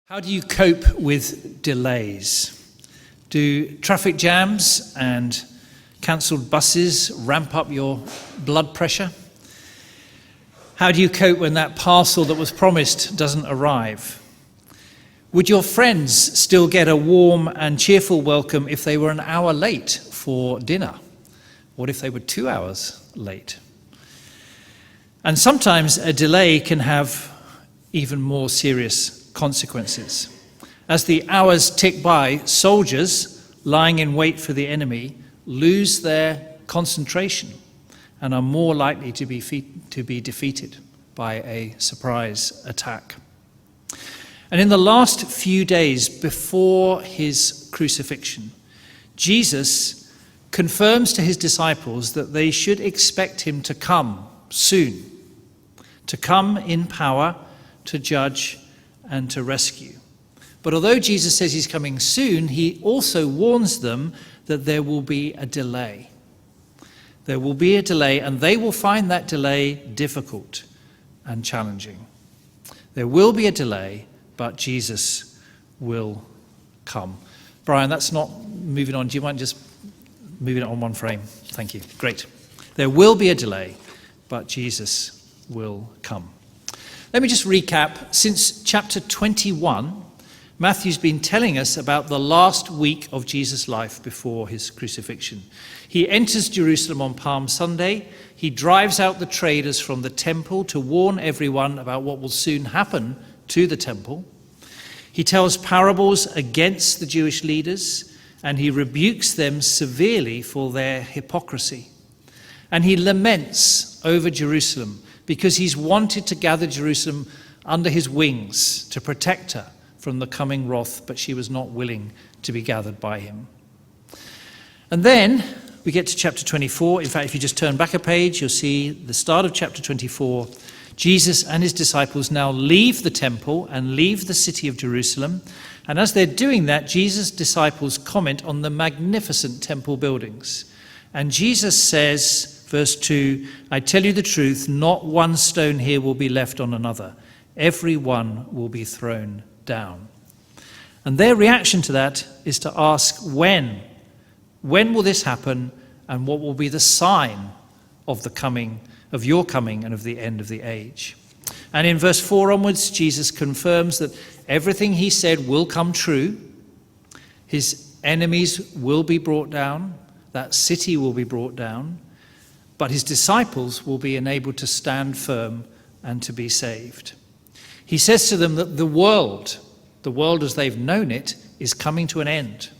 How do you cope with delays? Do traffic jams and cancelled buses ramp up your blood pressure? How do you cope when that parcel that was promised doesn't arrive? Would your friends still get a warm and cheerful welcome if they were an hour late for dinner? What if they were 2 hours late? And sometimes a delay can have even more serious consequences. As the hours tick by, soldiers lying in wait for the enemy lose their concentration and are more likely to be defeated by a surprise attack. And in the last few days before his crucifixion, Jesus confirms to his disciples that they should expect him to come soon, to come in power, to judge and to rescue. But although Jesus says he's coming soon, he also warns them that there will be a delay. There will be a delay, and they will find that delay difficult and challenging. There will be a delay, but Jesus will come. Brian, that's not moving on. Do you mind just moving it on one frame? Thank you. Great. There will be a delay, but Jesus will come. Let me just recap. Since chapter 21, Matthew's been telling us about the last week of Jesus' life before his crucifixion. He enters Jerusalem on Palm Sunday. He drives out the traders from the temple to warn everyone about what will soon happen to the temple. He tells parables against the Jewish leaders, and he rebukes them severely for their hypocrisy. And he laments over Jerusalem, because he's wanted to gather Jerusalem under his wings to protect her from the coming wrath, but she was not willing to be gathered by him. And then we get to chapter 24. In fact, if you just turn back a page, you'll see the start of chapter 24. Jesus and his disciples now leave the temple and leave the city of Jerusalem. And as they're doing that, Jesus' disciples comment on the magnificent temple buildings. And Jesus says, Verse 2, I tell you the truth, not one stone here will be left on another. Every one will be thrown down. And their reaction to that is to ask, when? When will this happen, and what will be the sign of the coming, of your coming, and of the end of the age? And in verse 4 onwards, Jesus confirms that everything he said will come true. His enemies will be brought down. That city will be brought down. But his disciples will be enabled to stand firm and to be saved. He says to them that the world as they've known it, is coming to an end.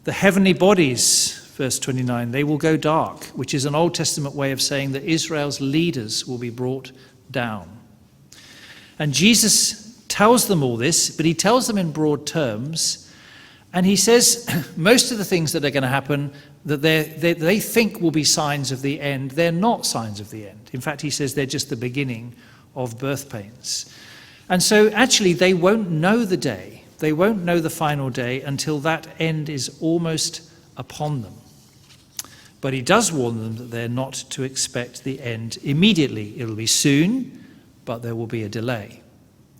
The heavenly bodies, verse 29, they will go dark, which is an Old Testament way of saying that Israel's leaders will be brought down. And Jesus tells them all this, but he tells them in broad terms, and he says most of the things that are going to happen that they think will be signs of the end, they're not signs of the end. In fact, he says they're just the beginning of birth pains. And so actually they won't know the day, they won't know the final day until that end is almost upon them. But he does warn them that they're not to expect the end immediately. It'll be soon, but there will be a delay.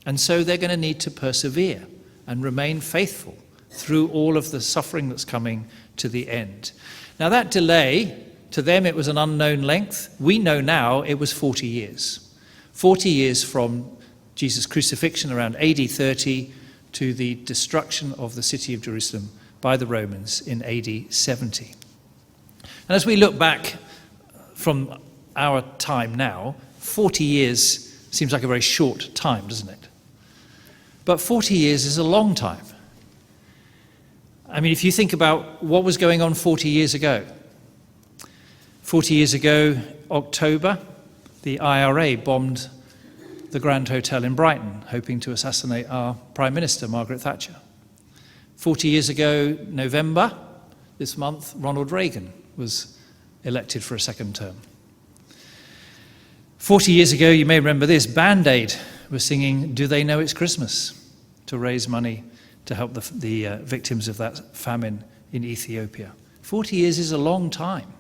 And so they're going to need to persevere and remain faithful through all of the suffering that's coming to the end. Now that delay, to them it was an unknown length. We know now it was 40 years. 40 years from Jesus' crucifixion around AD 30 to the destruction of the city of Jerusalem by the Romans in AD 70. And as we look back from our time now, 40 years seems like a very short time, doesn't it? But 40 years is a long time. I mean, if you think about what was going on 40 years ago. 40 years ago, October, the IRA bombed the Grand Hotel in Brighton, hoping to assassinate our Prime Minister, Margaret Thatcher. 40 years ago, November, this month, Ronald Reagan was elected for a second term. 40 years ago, you may remember this, Band Aid was singing Do They Know It's Christmas? To raise money to help the victims of that famine in Ethiopia. 40 years is a long time.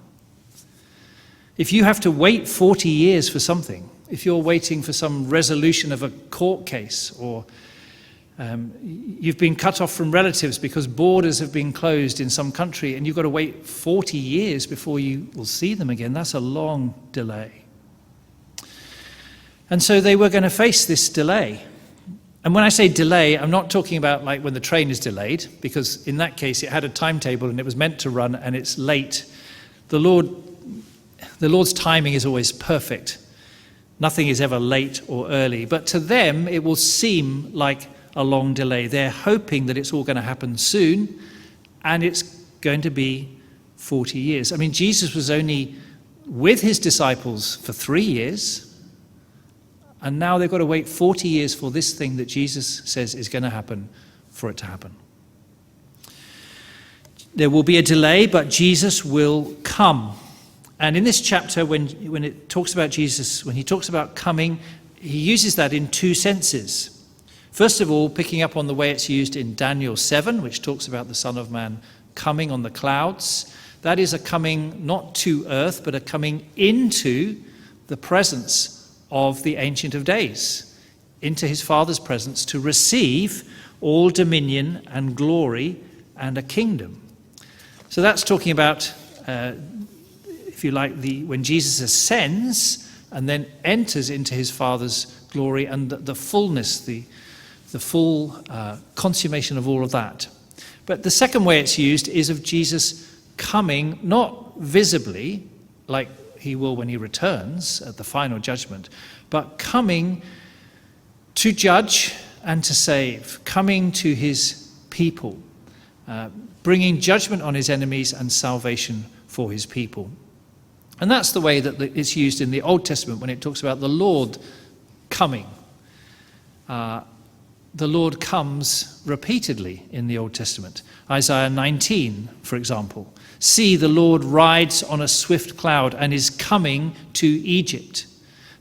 If you have to wait 40 years for something, if you're waiting for some resolution of a court case or You've been cut off from relatives because borders have been closed in some country and you've got to wait 40 years before you will see them again. That's a long delay. And so they were going to face this delay. And when I say delay, I'm not talking about like when the train is delayed, because in that case it had a timetable and it was meant to run and it's late. The Lord's timing is always perfect. Nothing is ever late or early. But to them, it will seem like a long delay. They're hoping that it's all going to happen soon, and it's going to be 40 years. I mean, Jesus was only with his disciples for 3 years, and now they've got to wait 40 years for this thing that Jesus says is going to happen, for it to happen. There will be a delay, but Jesus will come. And in this chapter, when it talks about Jesus, when he talks about coming, he uses that in two senses. First of all, picking up on the way it's used in Daniel 7, which talks about the Son of Man coming on the clouds. That is a coming not to earth, but a coming into the presence of the Ancient of Days, into his Father's presence to receive all dominion and glory and a kingdom. So that's talking about, if you like, when Jesus ascends and then enters into his Father's glory and the fullness, the full consummation of all of that. But the second way it's used is of Jesus coming, not visibly, like he will when he returns at the final judgment, but coming to judge and to save, coming to his people, bringing judgment on his enemies and salvation for his people. And that's the way that it's used in the Old Testament when it talks about the Lord coming. The Lord comes repeatedly in the Old Testament. Isaiah 19, for example. See, the Lord rides on a swift cloud and is coming to Egypt.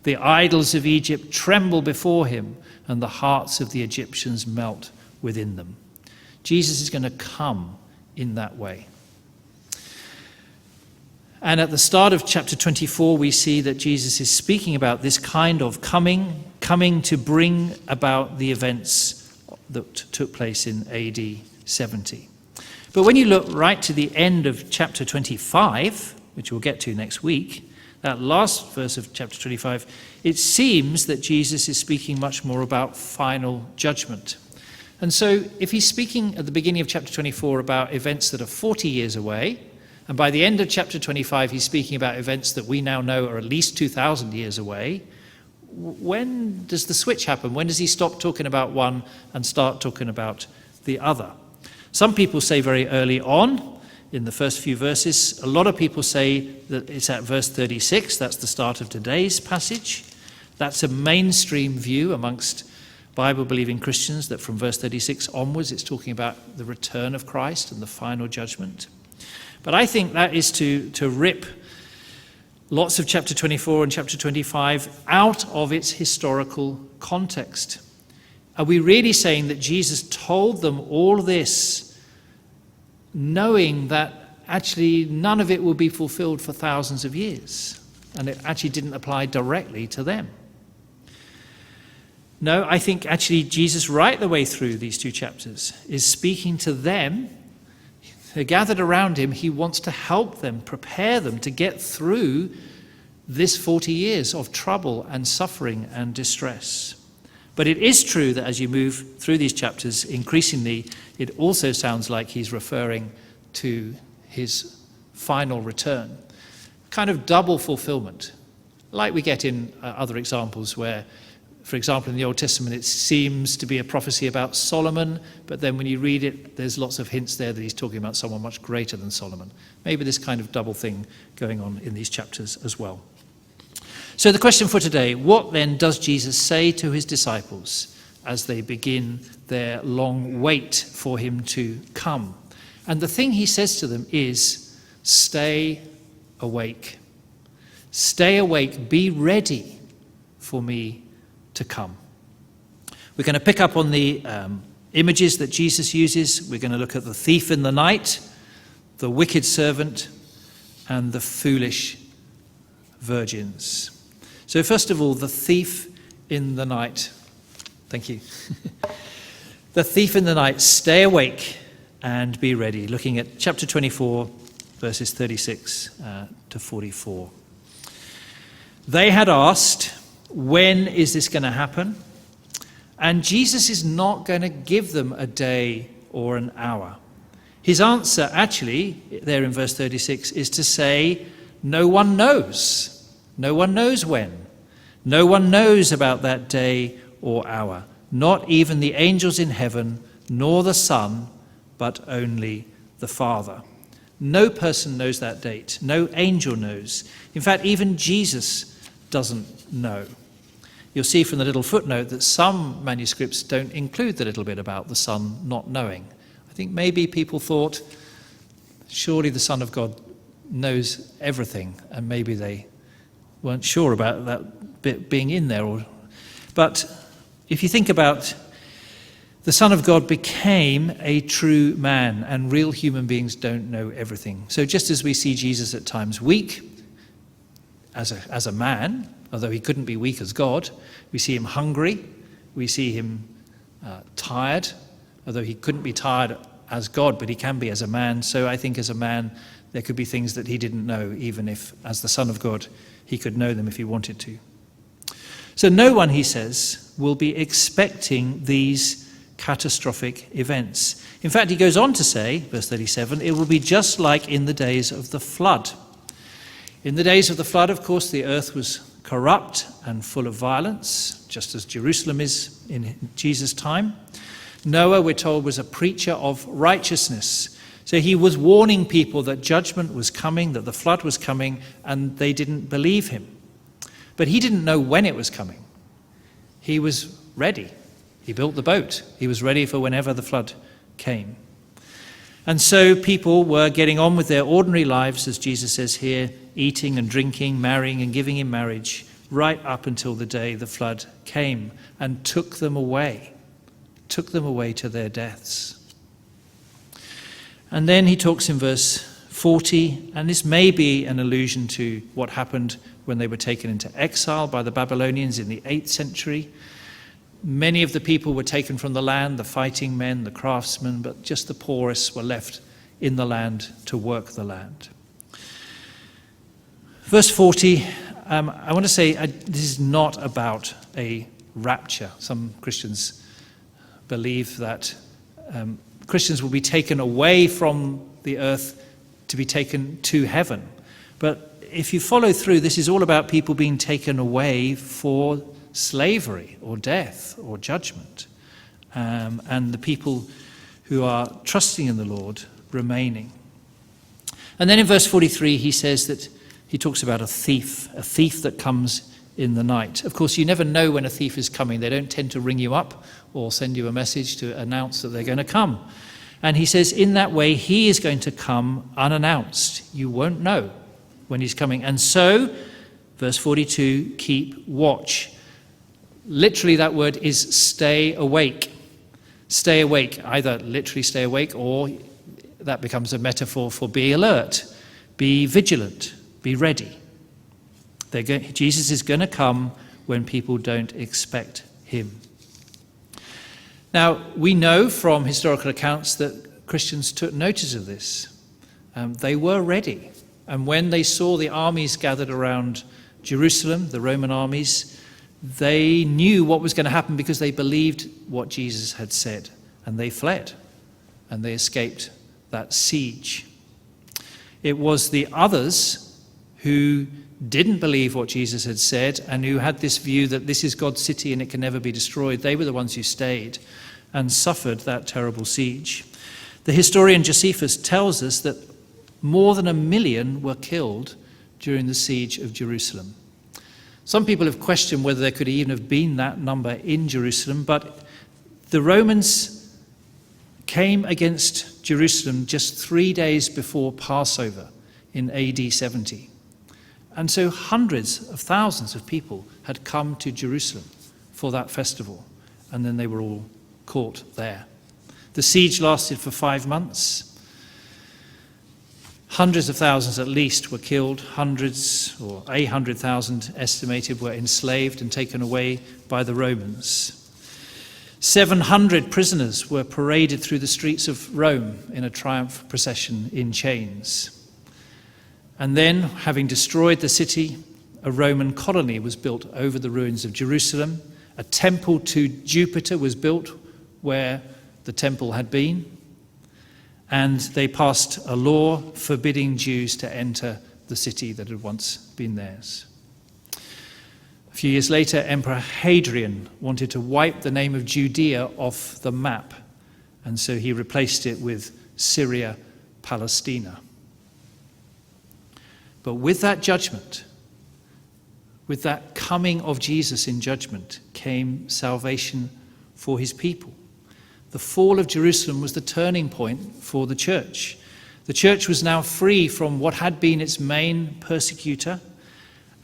The idols of Egypt tremble before him, and the hearts of the Egyptians melt within them. Jesus is going to come in that way. And at the start of chapter 24, we see that Jesus is speaking about this kind of coming to bring about the events that took place in AD 70. But when you look right to the end of chapter 25, which we'll get to next week, that last verse of chapter 25, it seems that Jesus is speaking much more about final judgment. And so if he's speaking at the beginning of chapter 24 about events that are 40 years away, and by the end of chapter 25 he's speaking about events that we now know are at least 2,000 years away, when does the switch happen? When does he stop talking about one and start talking about the other? Some people say very early on, in the first few verses. A lot of people say that it's at verse 36. That's the start of today's passage. That's a mainstream view amongst Bible-believing Christians, that from verse 36 onwards it's talking about the return of Christ and the final judgment. But I think that is to rip lots of chapter 24 and chapter 25 out of its historical context. Are we really saying that Jesus told them all this knowing that actually none of it will be fulfilled for thousands of years, and it actually didn't apply directly to them? No, I think actually Jesus, right the way through these two chapters, is speaking to them. They're gathered around him. He wants to help them, prepare them to get through this 40 years of trouble and suffering and distress. But it is true that as you move through these chapters, increasingly, it also sounds like he's referring to his final return. Kind of double fulfillment, like we get in other examples where, for example, in the Old Testament, it seems to be a prophecy about Solomon, but then when you read it, there's lots of hints there that he's talking about someone much greater than Solomon. Maybe this kind of double thing going on in these chapters as well. So the question for today, what then does Jesus say to his disciples as they begin their long wait for him to come? And the thing he says to them is, stay awake. Stay awake, be ready for me to come. We're going to pick up on the images that Jesus uses. We're going to look at the thief in the night, the wicked servant, and the foolish virgins. So first of all, the thief in the night. Thank you. The thief in the night, stay awake and be ready. Looking at chapter 24, verses 36 to 44. They had asked, when is this going to happen? And Jesus is not going to give them a day or an hour. His answer, actually, there in verse 36, is to say, no one knows. No one knows when. No one knows about that day or hour. Not even the angels in heaven, nor the Son, but only the Father. No person knows that date. No angel knows. In fact, even Jesus doesn't know. You'll see from the little footnote that some manuscripts don't include the little bit about the Son not knowing. I think maybe people thought, surely the Son of God knows everything, and maybe they weren't sure about that bit being in there. But if you think about, the Son of God became a true man, and real human beings don't know everything. So just as we see Jesus at times weak as a man, although he couldn't be weak as God, we see him hungry, we see him tired, although he couldn't be tired as God, but he can be as a man. So I think as a man, there could be things that he didn't know, even if, as the Son of God, he could know them if he wanted to. So no one, he says, will be expecting these catastrophic events. In fact, he goes on to say, verse 37, it will be just like in the days of the flood. In the days of the flood, of course, the earth was corrupt and full of violence, just as Jerusalem is in Jesus' time. Noah, we're told, was a preacher of righteousness. So he was warning people that judgment was coming, that the flood was coming, and they didn't believe him. But he didn't know when it was coming. He was ready. He built the boat. He was ready for whenever the flood came. And so people were getting on with their ordinary lives, as Jesus says here, eating and drinking, marrying and giving in marriage, right up until the day the flood came and took them away to their deaths. And then he talks in verse 40, and this may be an allusion to what happened when they were taken into exile by the Babylonians in the 8th century. Many of the people were taken from the land, the fighting men, the craftsmen, but just the poorest were left in the land to work the land. Verse 40, I want to say this is not about a rapture. Some Christians believe that Christians will be taken away from the earth to be taken to heaven. But if you follow through, this is all about people being taken away for slavery or death or judgment, and the people who are trusting in the Lord remaining. And then in verse 43 he says that he talks about a thief that comes in the night. Of course, you never know when a thief is coming. They don't tend to ring you up or send you a message to announce that they're going to come. And he says in that way he is going to come unannounced. You won't know when he's coming. And so, verse 42, keep watch. Literally, that word is stay awake. Stay awake. Either literally stay awake, or that becomes a metaphor for be alert, be vigilant, be ready. Jesus is going to come when people don't expect him. Now, we know from historical accounts that Christians took notice of this. They were ready. And when they saw the armies gathered around Jerusalem, the Roman armies, they knew what was going to happen because they believed what Jesus had said. And they fled. And they escaped that siege. It was the others who didn't believe what Jesus had said and who had this view that this is God's city and it can never be destroyed. They were the ones who stayed and suffered that terrible siege. The historian Josephus tells us that more than 1 million were killed during the siege of Jerusalem. Some people have questioned whether there could even have been that number in Jerusalem, but the Romans came against Jerusalem just 3 days before Passover in AD 70. And so hundreds of thousands of people had come to Jerusalem for that festival, and then they were all caught there. The siege lasted for 5 months. Hundreds of thousands at least were killed. Hundreds, or 800,000 estimated, were enslaved and taken away by the Romans. 700 prisoners were paraded through the streets of Rome in a triumph procession in chains. And then, having destroyed the city, a Roman colony was built over the ruins of Jerusalem. A temple to Jupiter was built where the temple had been. And they passed a law forbidding Jews to enter the city that had once been theirs. A few years later, Emperor Hadrian wanted to wipe the name of Judea off the map, and so he replaced it with Syria, Palestina. But with that judgment, with that coming of Jesus in judgment, came salvation for his people. The fall of Jerusalem was the turning point for the church. The church was now free from what had been its main persecutor,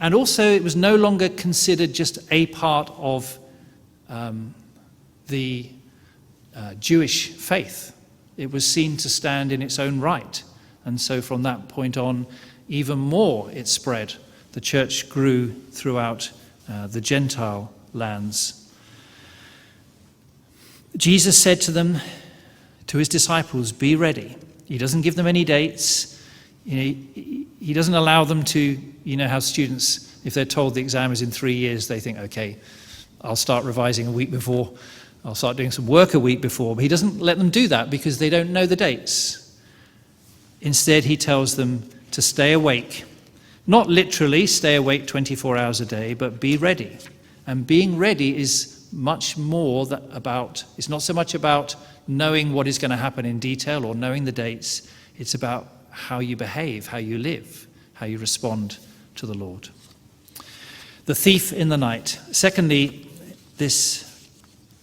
and also it was no longer considered just a part of the Jewish faith. It was seen to stand in its own right, and so from that point on, even more it spread. The church grew throughout the Gentile lands. Jesus said to them, to his disciples, be ready. He doesn't give them any dates. He doesn't allow them to, how students, if they're told the exam is in 3 years, they think, okay, I'll start revising a week before. I'll start doing some work a week before. But he doesn't let them do that because they don't know the dates. Instead, he tells them to stay awake. Not literally stay awake 24 hours a day, but be ready. And being ready is much more it's not so much about knowing what is going to happen in detail or knowing the dates. It's about how you behave, how you live, how you respond to the Lord. The thief in the night. Secondly, this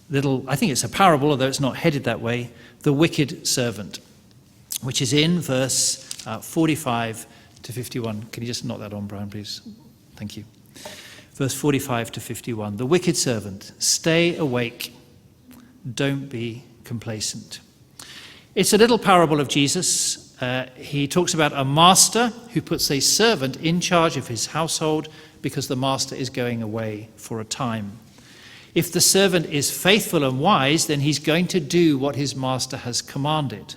little, I think it's a parable, although it's not headed that way, the wicked servant, which is in verse 45 to 51. Can you just knock that on, Brian, please? Thank you. Verse 45 to 51. The wicked servant, stay awake, don't be complacent. It's a little parable of Jesus. He talks about a master who puts a servant in charge of his household because the master is going away for a time. If the servant is faithful and wise, then he's going to do what his master has commanded.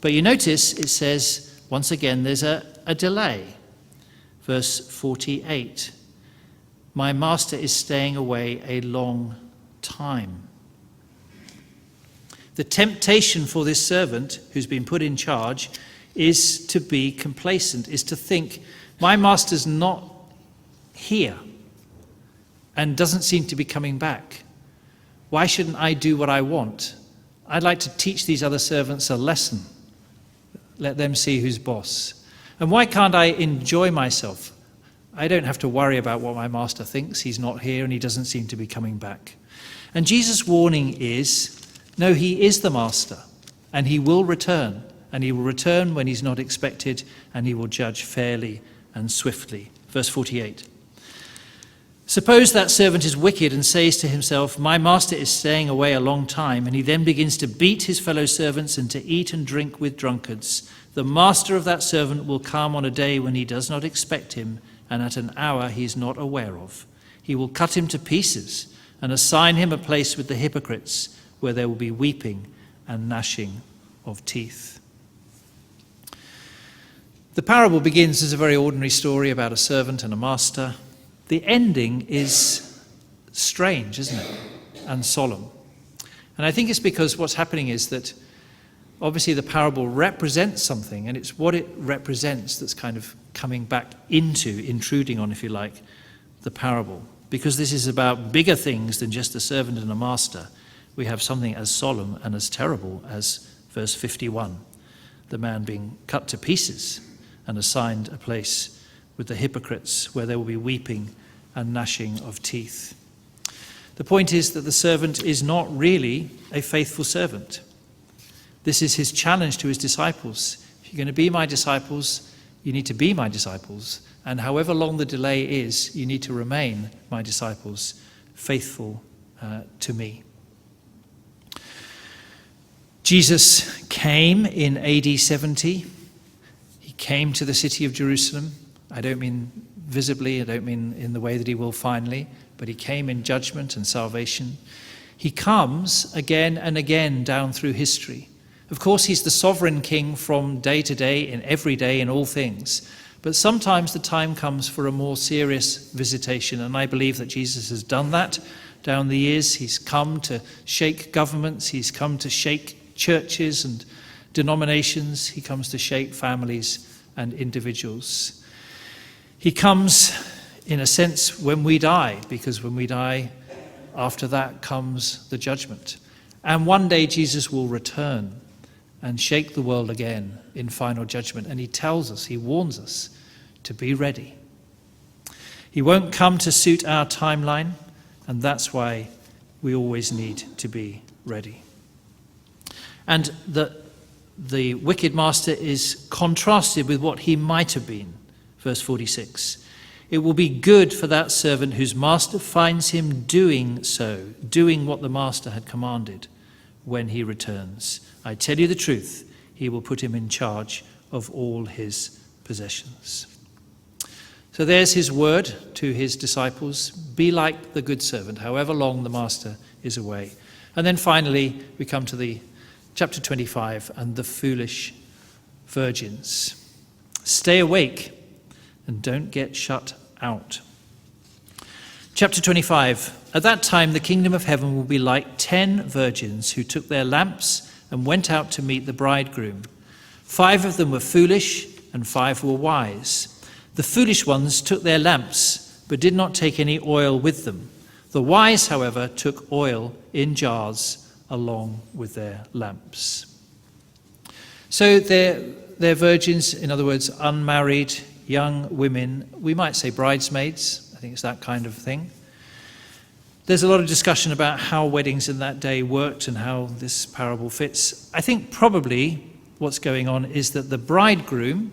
But you notice it says, once again, there's a delay. Verse 48. My master is staying away a long time. The temptation for this servant who's been put in charge is to be complacent, is to think, my master's not here and doesn't seem to be coming back. Why shouldn't I do what I want? I'd like to teach these other servants a lesson. Let them see who's boss. And why can't I enjoy myself? I don't have to worry about what my master thinks. He's not here and he doesn't seem to be coming back. And Jesus' warning is, no, he is the master and he will return. And he will return when he's not expected and he will judge fairly and swiftly. Verse 48. Suppose that servant is wicked and says to himself, my master is staying away a long time, and he then begins to beat his fellow servants and to eat and drink with drunkards. The master of that servant will come on a day when he does not expect him, and at an hour he is not aware of. He will cut him to pieces and assign him a place with the hypocrites, where there will be weeping and gnashing of teeth. The parable begins as a very ordinary story about a servant and a master. The ending is strange, isn't it? And solemn. And I think it's because what's happening is that obviously the parable represents something, and it's what it represents that's kind of coming back into, intruding on, if you like, the parable. Because this is about bigger things than just a servant and a master. We have something as solemn and as terrible as verse 51, the man being cut to pieces and assigned a place with the hypocrites, where there will be weeping and gnashing of teeth. The point is that the servant is not really a faithful servant. This is his challenge to his disciples. If you're going to be my disciples, you need to be my disciples. And however long the delay is, you need to remain my disciples, faithful to me. Jesus came in AD 70. He came to the city of Jerusalem. I don't mean visibly, I don't mean in the way that he will finally, but he came in judgment and salvation. He comes again and again down through history. Of course, he's the sovereign king from day to day, in every day, in all things. But sometimes the time comes for a more serious visitation, and I believe that Jesus has done that down the years. He's come to shake governments, he's come to shake churches and denominations, he comes to shake families and individuals. He comes, in a sense, when we die, because when we die, after that comes the judgment. And one day Jesus will return and shake the world again in final judgment. And he tells us, he warns us to be ready. He won't come to suit our timeline, and that's why we always need to be ready. And the wicked master is contrasted with what he might have been. Verse 46. It will be good for that servant whose master finds him doing so, doing what the master had commanded when he returns. I tell you the truth, he will put him in charge of all his possessions. So there's his word to his disciples. Be like the good servant, however long the master is away. And then finally, we come to the chapter 25 and the foolish virgins. Stay awake and don't get shut out. Chapter 25. At that time, the kingdom of heaven will be like 10 virgins who took their lamps and went out to meet the bridegroom. 5 of them were foolish and 5 were wise. The foolish ones took their lamps, but did not take any oil with them. The wise, however, took oil in jars along with their lamps. So they're virgins, in other words, unmarried, young women. We might say bridesmaids. I think it's that kind of thing. There's a lot of discussion about how weddings in that day worked and how this parable fits. I think probably what's going on is that the bridegroom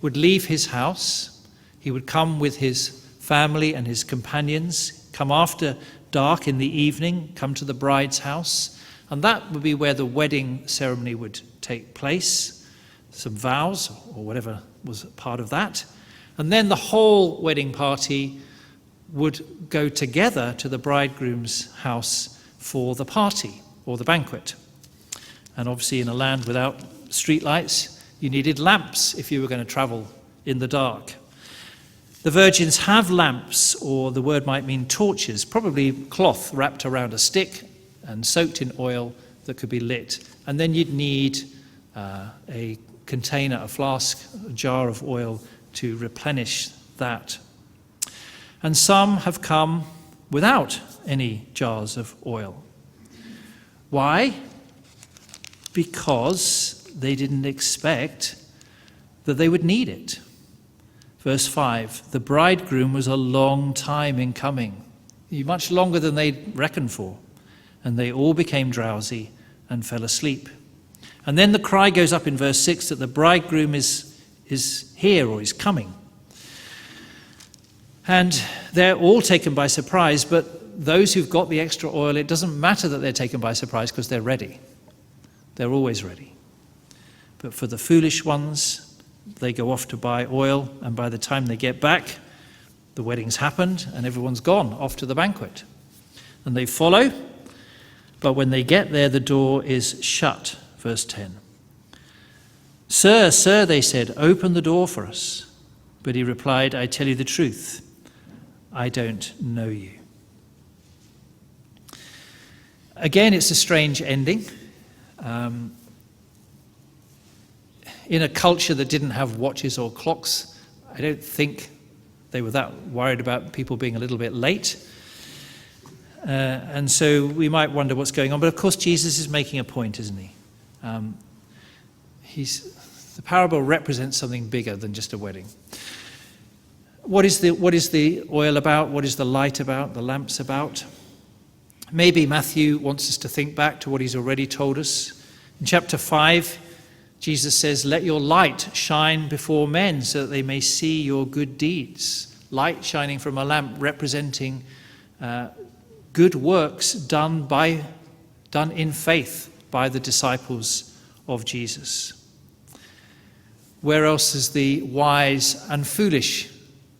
would leave his house. He would come with his family and his companions, come after dark in the evening, come to the bride's house, and that would be where the wedding ceremony would take place, some vows or whatever was part of that. And then the whole wedding party would go together to the bridegroom's house for the party or the banquet. And obviously in a land without streetlights, you needed lamps if you were going to travel in the dark. The virgins have lamps, or the word might mean torches, probably cloth wrapped around a stick and soaked in oil that could be lit. And then you'd need a container, a flask, a jar of oil to replenish that. And some have come without any jars of oil. Why? Because they didn't expect that they would need it. Verse 5, the bridegroom was a long time in coming, much longer than they'd reckoned for, and they all became drowsy and fell asleep. And then the cry goes up in verse 6 that the bridegroom is here or is coming. And they're all taken by surprise, but those who've got the extra oil, it doesn't matter that they're taken by surprise because they're ready. They're always ready. But for the foolish ones, they go off to buy oil, and by the time they get back, the wedding's happened and everyone's gone off to the banquet. And they follow, but when they get there, the door is shut. Verse 10. Sir, sir, they said, open the door for us. But he replied, I tell you the truth, I don't know you. Again, it's a strange ending. In a culture that didn't have watches or clocks, I don't think they were that worried about people being a little bit late. And so we might wonder what's going on. But of course, Jesus is making a point, isn't he? The parable represents something bigger than just a wedding. What is the oil about? What is the light about? The lamps about? Maybe Matthew wants us to think back to what he's already told us. In chapter 5, Jesus says, let your light shine before men so that they may see your good deeds. Light shining from a lamp representing good works done in faith by the disciples of Jesus. Where else has the wise and foolish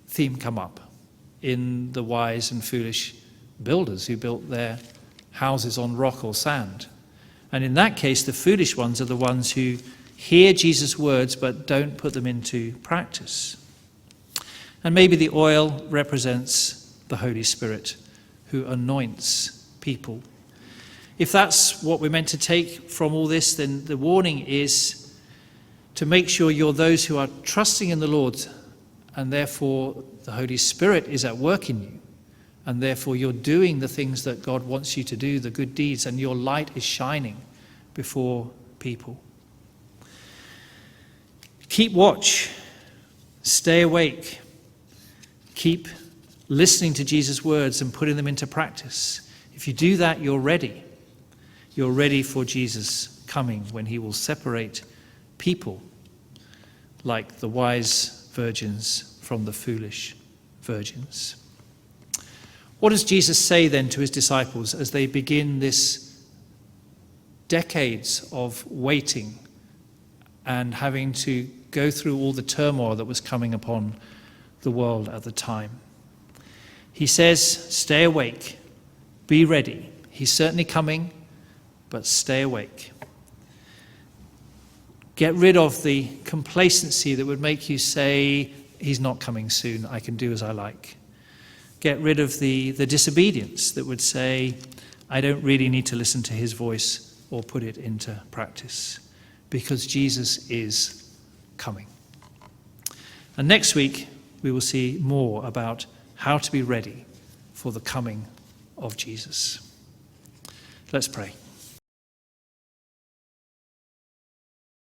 theme come up? In the wise and foolish builders who built their houses on rock or sand. And in that case, the foolish ones are the ones who hear Jesus' words but don't put them into practice. And maybe the oil represents the Holy Spirit who anoints people. If that's what we're meant to take from all this, then the warning is to make sure you're those who are trusting in the Lord, and therefore the Holy Spirit is at work in you, and therefore you're doing the things that God wants you to do, the good deeds, and your light is shining before people. Keep watch, stay awake, keep listening to Jesus' words and putting them into practice. If you do that, you're ready. You're ready for Jesus coming when he will separate people like the wise virgins from the foolish virgins. What does Jesus say then to his disciples as they begin this decades of waiting and having to go through all the turmoil that was coming upon the world at the time? He says, stay awake, be ready. He's certainly coming, but stay awake. Get rid of the complacency that would make you say, he's not coming soon, I can do as I like. Get rid of the disobedience that would say, I don't really need to listen to his voice or put it into practice, because Jesus is coming. And next week, we will see more about how to be ready for the coming of Jesus. Let's pray.